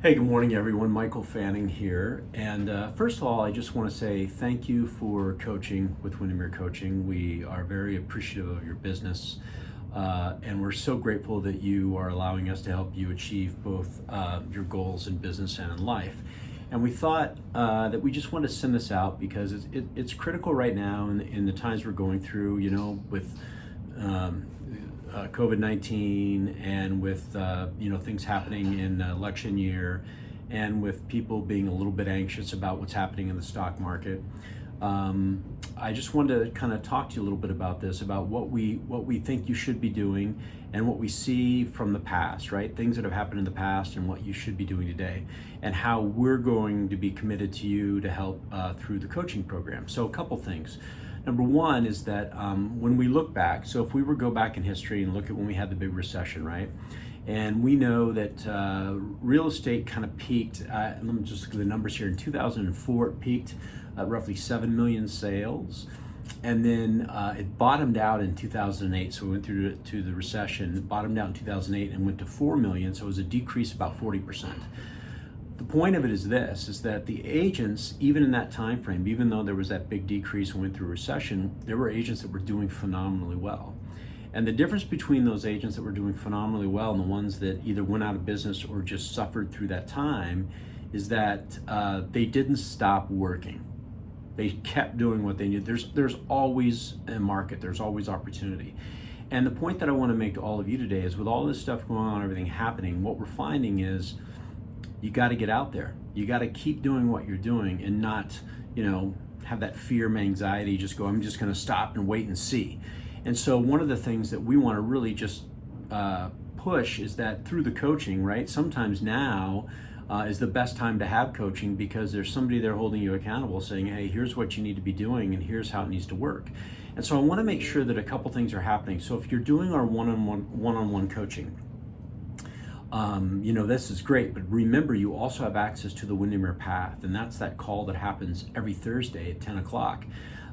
Hey, good morning, everyone. Michael Fanning here. And first of all, I just want to say thank you for coaching with Windermere Coaching. We are very appreciative of your business, and we're so grateful that you are allowing us to help you achieve both your goals in business and in life. And we thought that we just wanted to send this out because it's critical right now in the times we're going through, with um, COVID-19 and with things happening in election year, and with people being a little bit anxious about what's happening in the stock market. I just wanted to kind of talk to you a little bit about this, about what we think you should be doing and what we see from the past, right? Things that have happened in the past and what you should be doing today, and how we're going to be committed to you to help through the coaching program. So a couple things. Number one is that when we look back, so if we were to go back in history and look at when we had the big recession, right? And we know that real estate kind of peaked, let me just look at the numbers here. In 2004, it peaked at roughly 7 million sales. And then it bottomed out in 2008. So we went through to the recession, it bottomed out in 2008 and went to 4 million. So it was a decrease of about 40%. The point of it is this, is that the agents, even in that time frame, even though there was that big decrease and went through a recession, there were agents that were doing phenomenally well. And the difference between those agents that were doing phenomenally well and the ones that either went out of business or just suffered through that time is that they didn't stop working. They kept doing what they knew. There's always a market, there's always opportunity. And the point that I want to make to all of you today is, with all this stuff going on, everything happening, what we're finding is you got to get out there. You got to keep doing what you're doing and not, have that fear, anxiety, just go, I'm just going to stop and wait and see. And so one of the things that we want to really just push is that through the coaching, right? Sometimes now is the best time to have coaching, because there's somebody there holding you accountable, saying, hey, here's what you need to be doing and here's how it needs to work. And so I want to make sure that a couple things are happening. So if you're doing our one-on-one coaching, this is great, but remember, you also have access to the Windermere Path, and that's that call that happens every Thursday at 10 o'clock,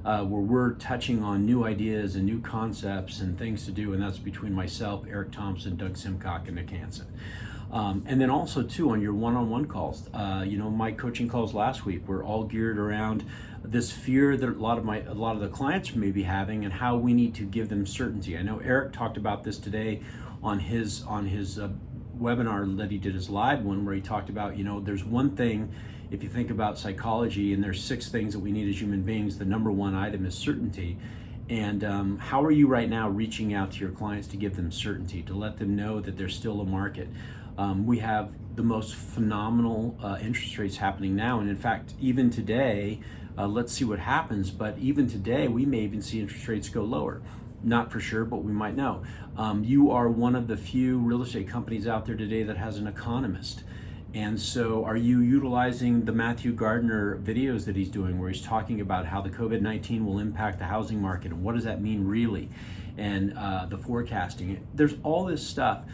where we're touching on new ideas and new concepts and things to do, and that's between myself, Eric Thompson, Doug Simcock, and Nick Hansen. And then also, too, on your one-on-one calls, my coaching calls last week were all geared around this fear that a lot of the clients may be having, and how we need to give them certainty. I know Eric talked about this today on his webinar that he did, his live one, where he talked about, there's one thing, if you think about psychology, and there's 6 things that we need as human beings, the number one item is certainty. And how are you right now reaching out to your clients to give them certainty, to let them know that there's still a market? We have the most phenomenal interest rates happening now, and in fact, even today, let's see what happens, but even today, we may even see interest rates go lower. Not for sure, but we might know. You are one of the few real estate companies out there today that has an economist. And so are you utilizing the Matthew Gardner videos that he's doing, where he's talking about how the COVID-19 will impact the housing market, and what does that mean really? And the forecasting. There's all this stuff.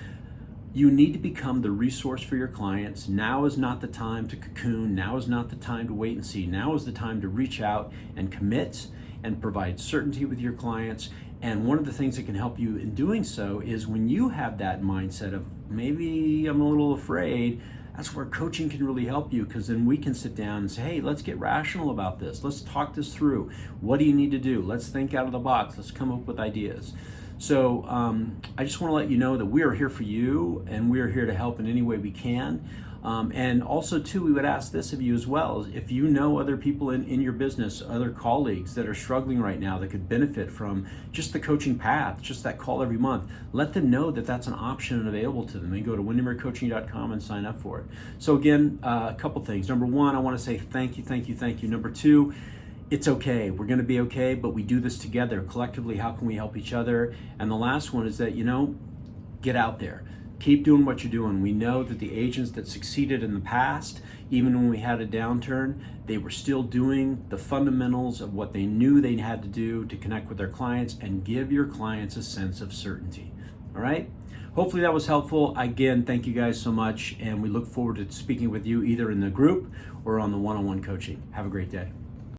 You need to become the resource for your clients. Now is not the time to cocoon. Now is not the time to wait and see. Now is the time to reach out and commit and provide certainty with your clients. And one of the things that can help you in doing so is when you have that mindset of, maybe I'm a little afraid, that's where coaching can really help you, because then we can sit down and say, hey, let's get rational about this. Let's talk this through. What do you need to do? Let's think out of the box. Let's come up with ideas. So I just want to let you know that we are here for you, and we are here to help in any way we can. And also, too, we would ask this of you as well. If you know other people in your business, other colleagues that are struggling right now that could benefit from just the coaching path, just that call every month, let them know that that's an option and available to them. They go to windermerecoaching.com and sign up for it. So again, a couple things. Number one, I want to say thank you, thank you, thank you. Number two, it's okay. We're going to be okay, but we do this together. Collectively, how can we help each other? And the last one is that, get out there. Keep doing what you're doing. We know that the agents that succeeded in the past, even when we had a downturn, they were still doing the fundamentals of what they knew they had to do to connect with their clients and give your clients a sense of certainty. All right? Hopefully that was helpful. Again, thank you guys so much, and we look forward to speaking with you either in the group or on the one-on-one coaching. Have a great day.